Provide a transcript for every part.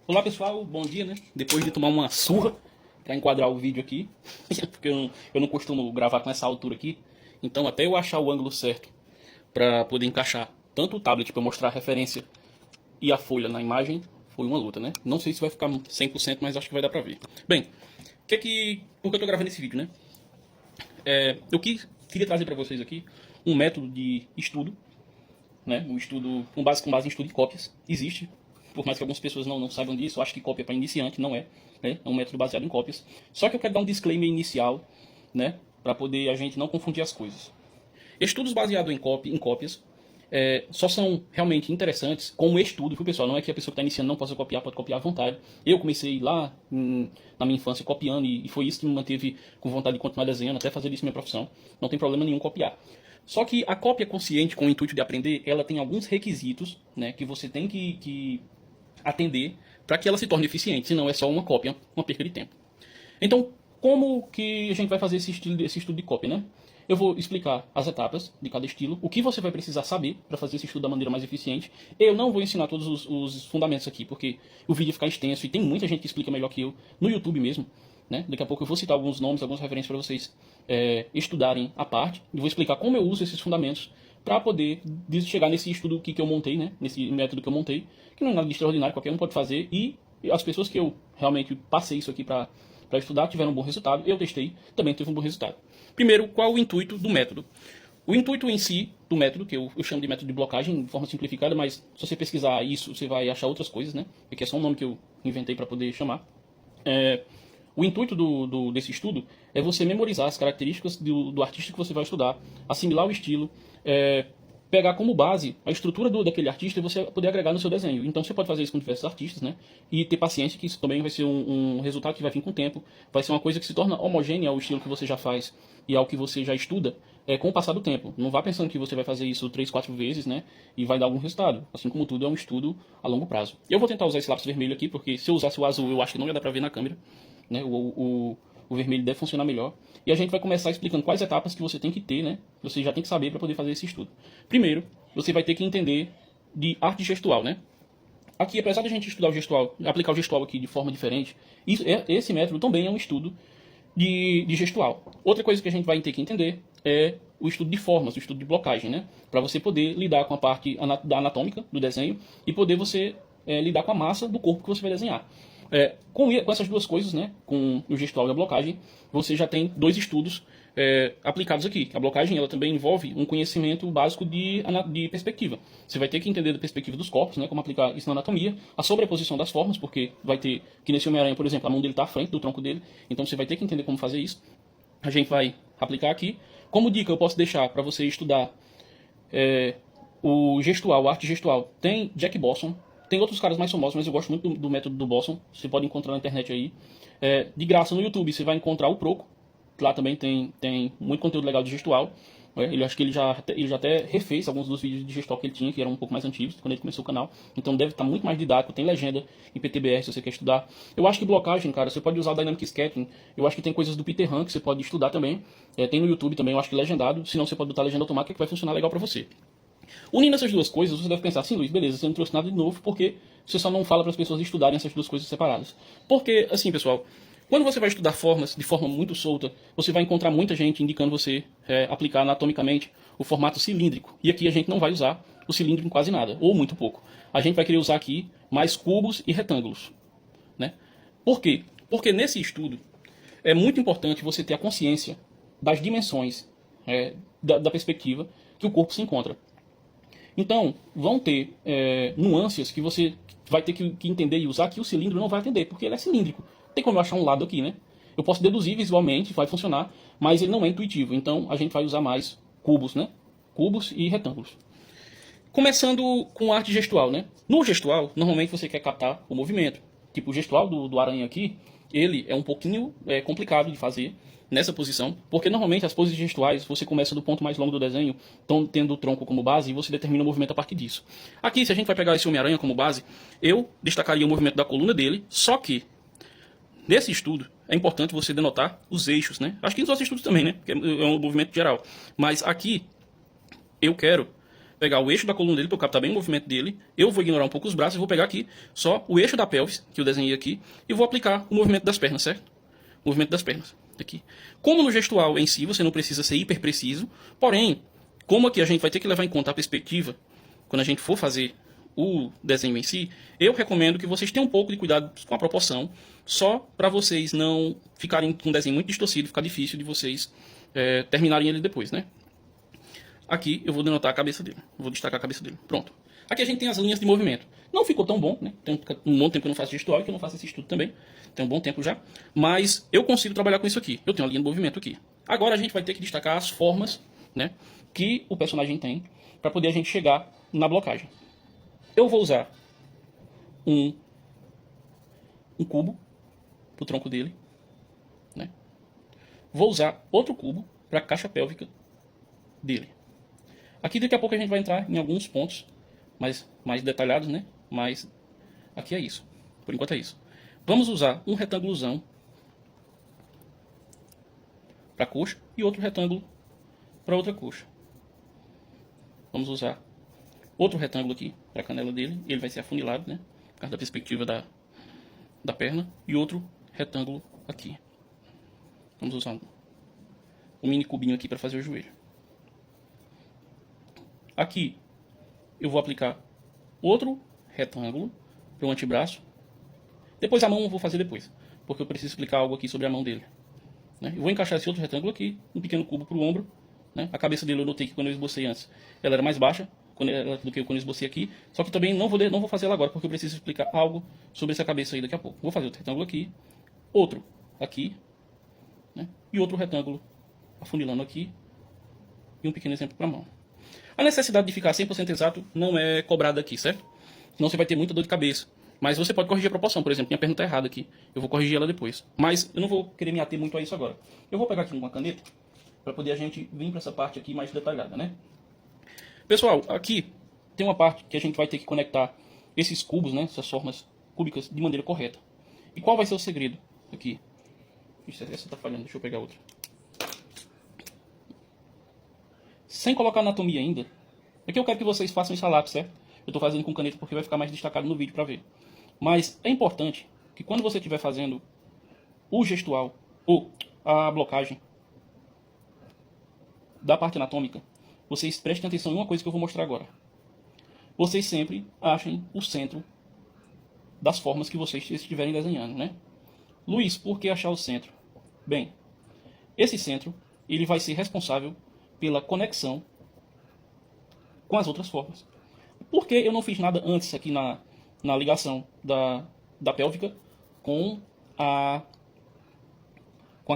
Olá pessoal, bom dia, né? Depois de tomar uma surra para enquadrar o vídeo aqui, porque eu não costumo gravar com essa altura aqui, então até eu achar o ângulo certo para poder encaixar tanto o tablet para mostrar a referência e a folha na imagem, foi uma luta, né? Não sei se vai ficar 100%, mas acho que vai dar para ver. Bem, por que eu tô gravando esse vídeo, né? Queria trazer para vocês aqui um método de estudo, né? Um estudo com base em estudo de cópias. Existe, por mais que algumas pessoas não saibam disso, eu acho que cópia para iniciante não é, né? É um método baseado em cópias. Só que eu quero dar um disclaimer inicial, né? Para poder a gente não confundir as coisas. Estudos baseados em cópias só são realmente interessantes como estudo, viu, pessoal? Não é que a pessoa que está iniciando não possa copiar, pode copiar à vontade. Eu comecei lá na minha infância copiando e foi isso que me manteve com vontade de continuar desenhando, até fazer isso minha profissão. Não tem problema nenhum copiar. Só que a cópia consciente com o intuito de aprender, ela tem alguns requisitos, né, que você tem que atender para que ela se torne eficiente, senão é só uma cópia, uma perca de tempo. Então, como que a gente vai fazer esse estudo de cópia, né? Eu vou explicar as etapas de cada estilo, o que você vai precisar saber para fazer esse estudo da maneira mais eficiente. Eu não vou ensinar todos os fundamentos aqui, porque o vídeo fica extenso e tem muita gente que explica melhor que eu, no YouTube mesmo, né? Daqui a pouco eu vou citar alguns nomes, algumas referências para vocês estudarem a parte, e vou explicar como eu uso esses fundamentos para poder chegar nesse estudo que eu montei, né? Nesse método que eu montei, que não é nada de extraordinário, qualquer um pode fazer, e as pessoas que eu realmente passei isso aqui para estudar tiveram um bom resultado, eu testei, também teve um bom resultado. Primeiro, qual o intuito do método? O intuito em si do método, que eu chamo de método de blocagem de forma simplificada, mas se você pesquisar isso, você vai achar outras coisas, né? Porque é só um nome que eu inventei para poder chamar. O intuito desse estudo é você memorizar as características do artista que você vai estudar, assimilar o estilo, pegar como base a estrutura daquele artista e você poder agregar no seu desenho. Então você pode fazer isso com diversos artistas, né? E ter paciência, que isso também vai ser um resultado que vai vir com o tempo. Vai ser uma coisa que se torna homogênea ao estilo que você já faz e ao que você já estuda com o passar do tempo. Não vá pensando que você vai fazer isso 3, 4 vezes, né? E vai dar algum resultado. Assim como tudo, é um estudo a longo prazo. Eu vou tentar usar esse lápis vermelho aqui, porque se eu usasse o azul, eu acho que não ia dar pra ver na câmera, né? O vermelho deve funcionar melhor. E a gente vai começar explicando quais etapas que você tem que ter, né? Você já tem que saber para poder fazer esse estudo. Primeiro, você vai ter que entender de arte gestual, né? Aqui, apesar de a gente estudar o gestual, aplicar o gestual aqui de forma diferente, esse método também é um estudo de gestual. Outra coisa que a gente vai ter que entender é o estudo de formas, o estudo de blocagem, né? Para você poder lidar com a parte anatômica do desenho e poder você lidar com a massa do corpo que você vai desenhar. Com essas duas coisas, né, com o gestual e a blocagem, você já tem dois estudos aplicados aqui. A blocagem ela também envolve um conhecimento básico de perspectiva. Você vai ter que entender da perspectiva dos corpos, né, como aplicar isso na anatomia, a sobreposição das formas, porque vai ter, que nesse Homem-Aranha, por exemplo, a mão dele está à frente do tronco dele, então você vai ter que entender como fazer isso. A gente vai aplicar aqui. Como dica, eu posso deixar para você estudar o gestual, a arte gestual. Tem Jack Bosson. Tem outros caras mais famosos, mas eu gosto muito do método do Bosson. Você pode encontrar na internet aí. De graça no YouTube você vai encontrar o Proco. Lá também tem muito conteúdo legal de gestual. Acho que ele já até refez alguns dos vídeos de gestual que ele tinha, que eram um pouco mais antigos, quando ele começou o canal. Então deve estar muito mais didático. Tem legenda em PTBR se você quer estudar. Eu acho que blocagem, cara, você pode usar o Dynamic Sketching. Eu acho que tem coisas do Peter Han que você pode estudar também. Tem no YouTube também, eu acho que legendado. Se não, você pode botar legenda automática que vai funcionar legal pra você. Unindo essas duas coisas, você deve pensar assim, Luiz, beleza, você não trouxe nada de novo, porque você só não fala para as pessoas estudarem essas duas coisas separadas. Porque, assim, pessoal, quando você vai estudar formas de forma muito solta, você vai encontrar muita gente indicando você aplicar anatomicamente o formato cilíndrico. E aqui a gente não vai usar o cilíndrico em quase nada, ou muito pouco. A gente vai querer usar aqui mais cubos e retângulos, né? Por quê? Porque nesse estudo é muito importante você ter a consciência das dimensões da perspectiva que o corpo se encontra. Então, vão ter nuances que você vai ter que entender e usar que o cilindro não vai atender, porque ele é cilíndrico. Tem como eu achar um lado aqui, né? Eu posso deduzir visualmente, vai funcionar, mas ele não é intuitivo. Então, a gente vai usar mais cubos, né? Cubos e retângulos. Começando com arte gestual, né? No gestual, normalmente você quer captar o movimento. Tipo, o gestual do aranha aqui, ele é um pouquinho complicado de fazer nessa posição, porque normalmente as poses gestuais você começa do ponto mais longo do desenho, tendo o tronco como base, e você determina o movimento a partir disso. Aqui, se a gente vai pegar esse Homem-Aranha como base, eu destacaria o movimento da coluna dele, só que nesse estudo é importante você denotar os eixos, né? Acho que nos outros estudos também, né? Porque é um movimento geral. Mas aqui eu quero pegar o eixo da coluna dele para eu captar bem o movimento dele. Eu vou ignorar um pouco os braços e vou pegar aqui só o eixo da pelvis, que eu desenhei aqui, e vou aplicar o movimento das pernas, certo? O movimento das pernas. Aqui. Como no gestual em si, você não precisa ser hiper preciso, porém, como aqui a gente vai ter que levar em conta a perspectiva, quando a gente for fazer o desenho em si, eu recomendo que vocês tenham um pouco de cuidado com a proporção, só para vocês não ficarem com um desenho muito distorcido, ficar difícil de vocês terminarem ele depois, né? Aqui eu vou denotar a cabeça dele, vou destacar a cabeça dele, pronto. Aqui a gente tem as linhas de movimento. Não ficou tão bom, né? Tem um bom tempo que eu não faço gestual e que eu não faço esse estudo também. Tem um bom tempo já. Mas eu consigo trabalhar com isso aqui. Eu tenho uma linha de movimento aqui. Agora a gente vai ter que destacar as formas, né, que o personagem tem para poder a gente chegar na blocagem. Eu vou usar um cubo para o tronco dele, né? Vou usar outro cubo para a caixa pélvica dele. Aqui daqui a pouco a gente vai entrar em alguns pontos mais detalhados, né? Mas aqui é isso. Por enquanto é isso. Vamos usar um retângulozão para a coxa e outro retângulo para outra coxa. Vamos usar outro retângulo aqui para a canela dele. Ele vai ser afunilado, né? Por causa da perspectiva da perna. E outro retângulo aqui. Vamos usar um mini cubinho aqui para fazer o joelho. Aqui eu vou aplicar outro retângulo para o antebraço. Depois a mão eu vou fazer depois, porque eu preciso explicar algo aqui sobre a mão dele, né? Eu vou encaixar esse outro retângulo aqui, um pequeno cubo para o ombro, né? A cabeça dele eu notei que quando eu esbocei antes, ela era mais baixa do que quando eu esbocei aqui. Só que também não vou fazer ela agora, porque eu preciso explicar algo sobre essa cabeça aí daqui a pouco. Vou fazer outro retângulo aqui, outro aqui, né? E outro retângulo afunilando aqui, e um pequeno exemplo para a mão. A necessidade de ficar 100% exato não é cobrada aqui, certo? Senão você vai ter muita dor de cabeça. Mas você pode corrigir a proporção, por exemplo, minha perna está errada aqui. Eu vou corrigir ela depois. Mas eu não vou querer me ater muito a isso agora. Eu vou pegar aqui uma caneta para poder a gente vir para essa parte aqui mais detalhada, né? Pessoal, aqui tem uma parte que a gente vai ter que conectar esses cubos, né? Essas formas cúbicas de maneira correta. E qual vai ser o segredo aqui? Essa está falhando, deixa eu pegar outra. Sem colocar anatomia ainda. Aqui eu quero que vocês façam isso a lápis, certo? Eu estou fazendo com caneta porque vai ficar mais destacado no vídeo para ver. Mas é importante que quando você estiver fazendo o gestual ou a blocagem da parte anatômica, vocês prestem atenção em uma coisa que eu vou mostrar agora. Vocês sempre achem o centro das formas que vocês estiverem desenhando, né? Luiz, por que achar o centro? Bem, esse centro ele vai ser responsável pela conexão com as outras formas. Por que eu não fiz nada antes aqui na ligação da pélvica com a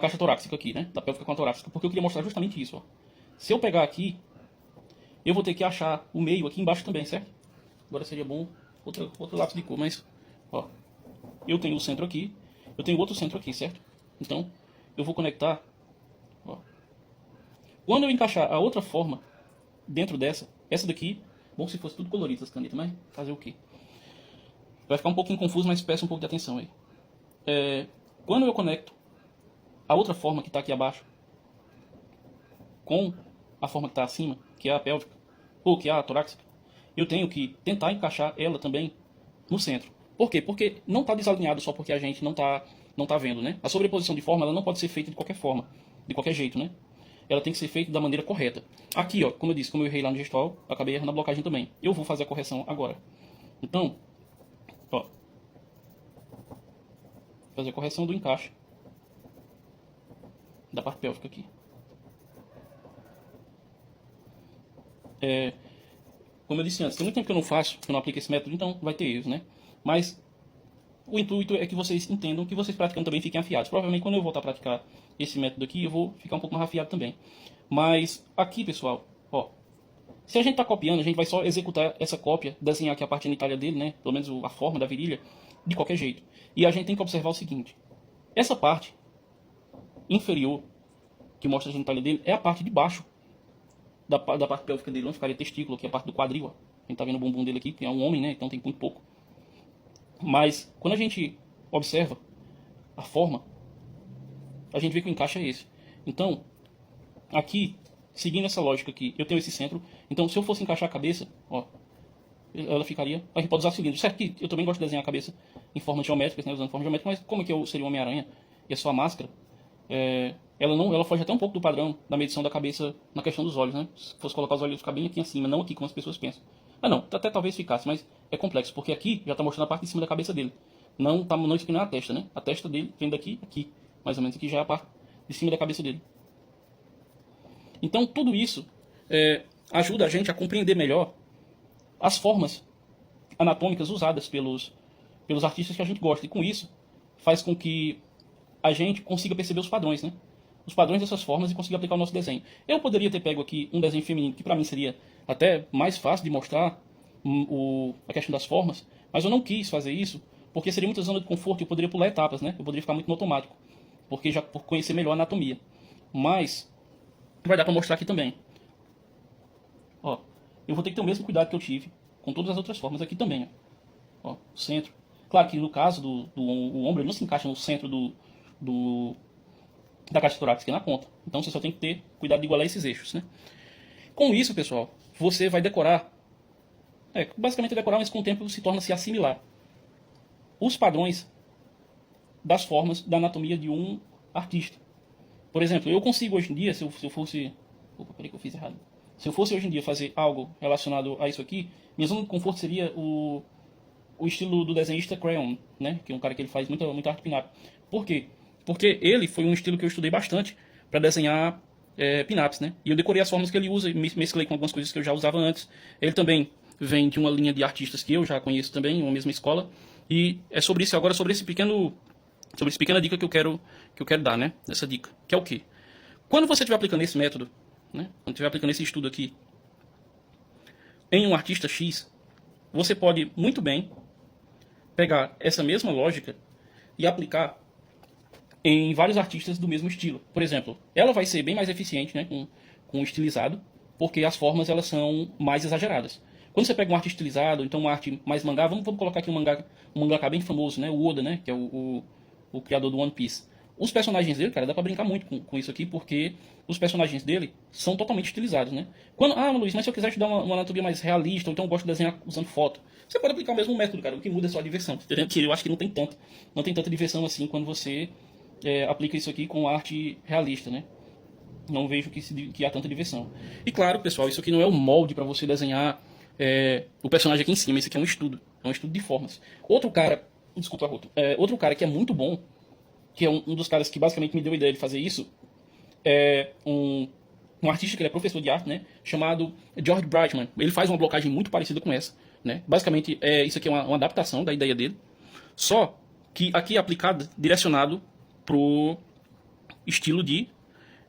caixa torácica aqui, né? Da pélvica com a torácica. Porque eu queria mostrar justamente isso, ó. Se eu pegar aqui, eu vou ter que achar o meio aqui embaixo também, certo? Agora seria bom outro lápis de cor, mas, ó. Eu tenho o centro aqui, eu tenho outro centro aqui, certo? Então, eu vou conectar, ó. Quando eu encaixar a outra forma dentro essa daqui, bom se fosse tudo colorido as canetas, mas fazer o quê? Vai ficar um pouquinho confuso, mas peço um pouco de atenção aí. Quando eu conecto a outra forma que está aqui abaixo com a forma que está acima, que é a pélvica, ou que é a torácica, eu tenho que tentar encaixar ela também no centro. Por quê? Porque não está desalinhado só porque a gente não tá vendo, né? A sobreposição de forma ela não pode ser feita de qualquer forma, de qualquer jeito, né? Ela tem que ser feita da maneira correta. Aqui, ó, como eu disse, como eu errei lá no gestual, acabei errando a blocagem também. Eu vou fazer a correção agora. Então, ó, fazer a correção do encaixe da parte pélvica aqui. Como eu disse antes, tem muito tempo que eu não faço, que eu não aplico esse método, então vai ter erros, né? Mas o intuito é que vocês entendam, que vocês praticando também fiquem afiados. Provavelmente quando eu voltar a praticar esse método aqui, eu vou ficar um pouco mais afiado também. Mas aqui, pessoal, ó, se a gente está copiando, a gente vai só executar essa cópia, desenhar aqui a parte genitália dele, né? Pelo menos a forma da virilha, de qualquer jeito. E a gente tem que observar o seguinte: essa parte inferior, que mostra a genitália dele, é a parte de baixo da parte pélvica dele, onde ficaria testículo, que é a parte do quadril, ó. A gente tá vendo o bumbum dele aqui, que é um homem, né? Então tem muito pouco. Mas quando a gente observa a forma, a gente vê que o encaixe é esse. Então, aqui seguindo essa lógica aqui, eu tenho esse centro. Então, se eu fosse encaixar a cabeça, ó, ela ficaria... A gente pode usar cilindro. Certo que eu também gosto de desenhar a cabeça em formas geométricas, né, usando forma geométrica, mas como é que eu seria o Homem-Aranha e a sua máscara, ela foge até um pouco do padrão da medição da cabeça na questão dos olhos, né? Se fosse colocar os olhos ficar bem aqui em cima, não aqui como as pessoas pensam. Ah não, até talvez ficasse, mas é complexo, porque aqui já está mostrando a parte de cima da cabeça dele. Não isso aqui não é a testa, né? A testa dele vem daqui, aqui. Mais ou menos aqui já é a parte de cima da cabeça dele. Então tudo isso ajuda a gente a compreender melhor as formas anatômicas usadas pelos artistas que a gente gosta. E com isso faz com que a gente consiga perceber os padrões, né? Os padrões dessas formas e conseguir aplicar o nosso desenho. Eu poderia ter pego aqui um desenho feminino, que para mim seria até mais fácil de mostrar a questão das formas, mas eu não quis fazer isso, porque seria muita zona de conforto e eu poderia pular etapas, né? Eu poderia ficar muito no automático, porque já por conhecer melhor a anatomia. Mas vai dar para mostrar aqui também. Ó, eu vou ter que ter o mesmo cuidado que eu tive com todas as outras formas aqui também. Ó, o centro. Claro que no caso o ombro ele não se encaixa no centro da caixa torácica na ponta. Então você só tem que ter cuidado de igualar esses eixos, né? Com isso, pessoal, você vai decorar. Basicamente decorar, mas com o tempo se torna-se assimilar os padrões das formas da anatomia de um artista. Por exemplo, eu consigo hoje em dia, se eu fosse... Opa, peraí que eu fiz errado. Se eu fosse hoje em dia fazer algo relacionado a isso aqui, minha zona de conforto seria o estilo do desenhista Crayon, né? Que é um cara que ele faz muita arte pin-up. Por quê? Porque ele foi um estilo que eu estudei bastante para desenhar pin-ups, né? E eu decorei as formas que ele usa e mesclei com algumas coisas que eu já usava antes. Ele também vem de uma linha de artistas que eu já conheço também, uma mesma escola. E é sobre isso agora, sobre essa pequena dica que eu quero dar, né? Essa dica, que é o quê? Quando você estiver aplicando esse método, né? Quando estiver aplicando esse estudo aqui em um artista X, você pode muito bem pegar essa mesma lógica e aplicar em vários artistas do mesmo estilo. Por exemplo, ela vai ser bem mais eficiente, né, com o estilizado, porque as formas elas são mais exageradas. Quando você pega um arte estilizado, então uma arte mais mangá, vamos colocar aqui um mangaka bem famoso, né, o Oda, né, que é o criador do One Piece. Os personagens dele, cara, dá pra brincar muito com isso aqui, porque os personagens dele são totalmente estilizados, né? Luiz, mas se eu quiser te dar uma anatomia mais realista, ou então eu gosto de desenhar usando foto, você pode aplicar o mesmo método, cara, o que muda é só a diversão, entendeu? Que eu acho que não tem tanta diversão assim quando você aplica isso aqui com arte realista, né? Não vejo que há tanta diversão. E claro, pessoal, isso aqui não é o molde para você desenhar o personagem aqui em cima, isso aqui é um estudo de formas. Outro cara que é muito bom, que é um dos caras que basicamente me deu a ideia de fazer isso, é um artista que ele é professor de arte, né, chamado George Brightman. Ele faz uma blocagem muito parecida com essa, né? Basicamente, isso aqui é uma adaptação da ideia dele, só que aqui é aplicado, direcionado pro estilo de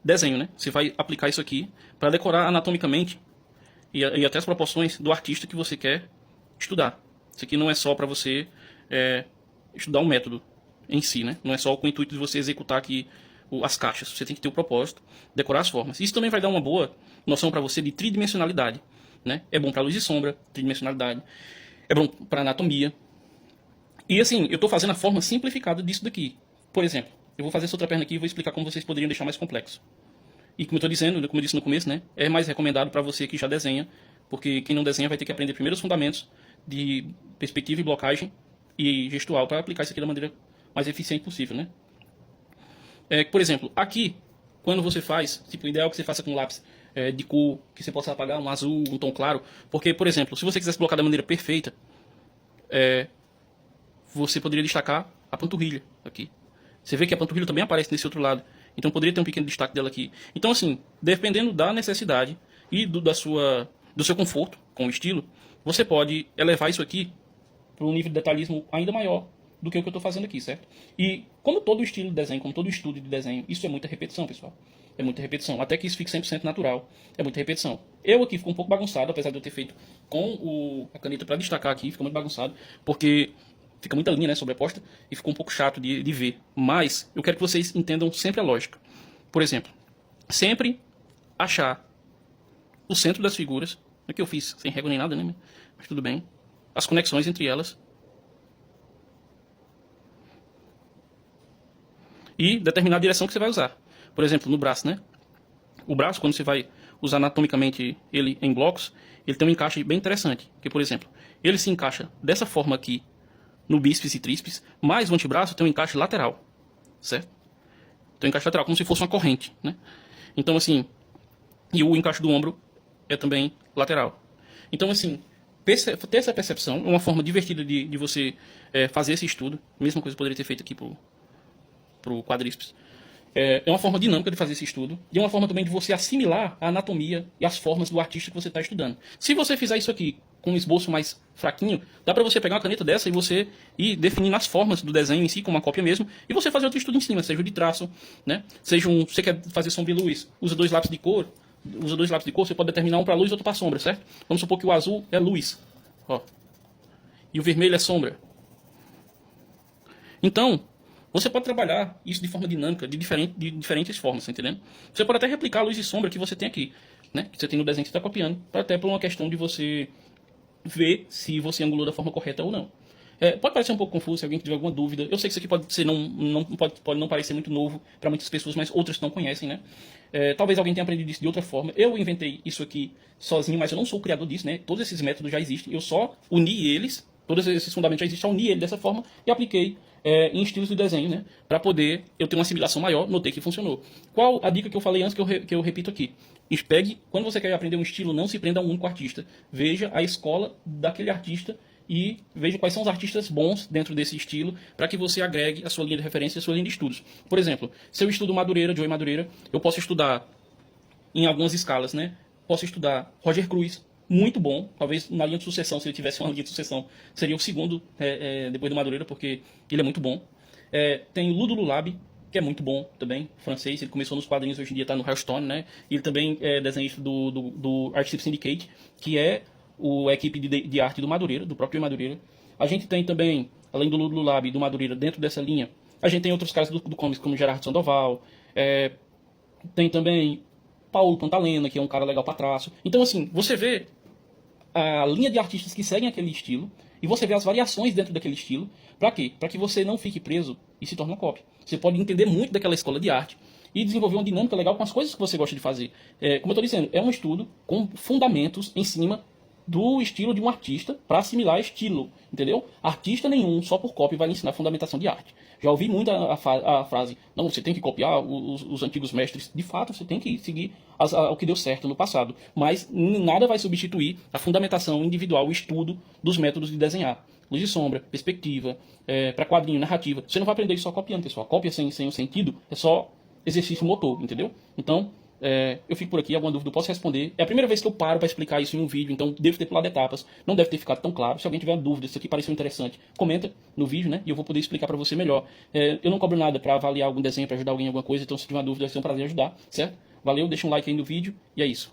desenho, né? Você vai aplicar isso aqui para decorar anatomicamente e até as proporções do artista que você quer estudar. Isso aqui não é só para você estudar um método em si, né? Não é só com o intuito de você executar aqui as caixas. Você tem que ter o propósito, decorar as formas. Isso também vai dar uma boa noção para você de tridimensionalidade, né? É bom para luz e sombra, tridimensionalidade. É bom para anatomia. E assim, eu estou fazendo a forma simplificada disso daqui. Por exemplo, eu vou fazer essa outra perna aqui e vou explicar como vocês poderiam deixar mais complexo. E como eu estou dizendo, como eu disse no começo, né? É mais recomendado para você que já desenha, porque quem não desenha vai ter que aprender primeiro os fundamentos de perspectiva e blocagem e gestual para aplicar isso aqui da maneira mais eficiente possível, né? Por exemplo, aqui, quando você faz, tipo, o ideal é que você faça com lápis de cor, que você possa apagar um azul, um tom claro, porque, por exemplo, se você quisesse blocar da maneira perfeita, você poderia destacar a panturrilha aqui. Você vê que a panturrilha também aparece nesse outro lado, então poderia ter um pequeno destaque dela aqui. Então, assim, dependendo da necessidade e do seu conforto com o estilo, você pode elevar isso aqui para um nível de detalhismo ainda maior do que o que eu estou fazendo aqui, certo? E como todo estilo de desenho, como todo estudo de desenho, isso é muita repetição, pessoal. É muita repetição. Até que isso fique 100% natural, é muita repetição. Eu aqui fico um pouco bagunçado, apesar de eu ter feito com a caneta para destacar aqui, fica muito bagunçado, porque fica muita linha, né, sobreposta, e ficou um pouco chato de ver. Mas eu quero que vocês entendam sempre a lógica. Por exemplo, sempre achar o centro das figuras, é que eu fiz sem régua nem nada, né, mas tudo bem, as conexões entre elas, e determinar a direção que você vai usar. Por exemplo, no braço, né? O braço, quando você vai usar anatomicamente ele em blocos, ele tem um encaixe bem interessante. Que, por exemplo, ele se encaixa dessa forma aqui no bíceps e tríceps, mas o antebraço tem um encaixe lateral, certo? Tem um encaixe lateral, como se fosse uma corrente, né? Então, assim, e o encaixe do ombro é também lateral. Então, assim, ter essa percepção é uma forma divertida de você fazer esse estudo. Mesma coisa que poderia ter feito aqui pro quadríceps. É uma forma dinâmica de fazer esse estudo e é uma forma também de você assimilar a anatomia e as formas do artista que você está estudando. Se você fizer isso aqui com um esboço mais fraquinho, dá para você pegar uma caneta dessa e você ir definindo as formas do desenho em si, como uma cópia mesmo, e você fazer outro estudo em cima, seja o de traço, né? Seja você quer fazer sombra e luz, usa dois lápis de cor, você pode determinar um para luz e outro para sombra, certo? Vamos supor que o azul é luz, ó, e o vermelho é sombra. Então, você pode trabalhar isso de forma dinâmica, de diferentes formas, tá entendendo? Você pode até replicar a luz e sombra que você tem aqui, né? Que você tem no desenho que você está copiando, até por uma questão de você ver se você angulou da forma correta ou não. Pode parecer um pouco confuso se alguém tiver alguma dúvida. Eu sei que isso aqui pode ser pode não parecer muito novo para muitas pessoas, mas outras não conhecem, né? Talvez alguém tenha aprendido isso de outra forma. Eu inventei isso aqui sozinho, mas eu não sou o criador disso, né? Todos esses métodos já existem. Eu só uni eles, todos esses fundamentos já existem, só uni eles dessa forma e apliquei em estilos de desenho, né? Para poder eu ter uma assimilação maior, notei que funcionou. Qual a dica que eu falei antes que eu repito aqui? Quando você quer aprender um estilo, não se prenda a um único artista. Veja a escola daquele artista e veja quais são os artistas bons dentro desse estilo para que você agregue a sua linha de referência e a sua linha de estudos. Por exemplo, se eu estudo Madureira, Joey Madureira, eu posso estudar em algumas escalas, né? Posso estudar Roger Cruz, muito bom, talvez na linha de sucessão, se ele tivesse uma linha de sucessão, seria o segundo depois do Madureira, porque ele é muito bom. Tem Ludo Lulab, que é muito bom também, francês, ele começou nos quadrinhos, hoje em dia está no Hearthstone, né? E ele também é desenhista do Artist Syndicate, que é a equipe de arte do Madureira, do próprio Madureira. A gente tem também, além do Ludo Lulab e do Madureira, dentro dessa linha, a gente tem outros caras do comics, como Gerardo Sandoval, tem também Paulo Pantalena, que é um cara legal para traço. Então, assim, você vê a linha de artistas que seguem aquele estilo e você vê as variações dentro daquele estilo. Para quê? Para que você não fique preso e se torne uma cópia. Você pode entender muito daquela escola de arte e desenvolver uma dinâmica legal com as coisas que você gosta de fazer. Como eu estou dizendo, é um estudo com fundamentos em cima do estilo de um artista para assimilar estilo, entendeu? Artista nenhum, só por cópia, vai lhe ensinar fundamentação de arte. Já ouvi muito a frase, não, você tem que copiar os antigos mestres. De fato, você tem que seguir o que deu certo no passado. Mas nada vai substituir a fundamentação individual, o estudo dos métodos de desenhar. Luz e sombra, perspectiva, para quadrinho, narrativa. Você não vai aprender isso só copiando, pessoal. Cópia sem o sentido é só exercício motor, entendeu? Então, eu fico por aqui, alguma dúvida eu posso responder. É a primeira vez que eu paro para explicar isso em um vídeo, então devo ter pulado etapas, não deve ter ficado tão claro. Se alguém tiver dúvida, se isso aqui pareceu interessante, comenta no vídeo, né? E eu vou poder explicar para você melhor. Eu não cobro nada para avaliar algum desenho, para ajudar alguém em alguma coisa, então se tiver uma dúvida vai ser um prazer ajudar, certo? Valeu, deixa um like aí no vídeo e é isso.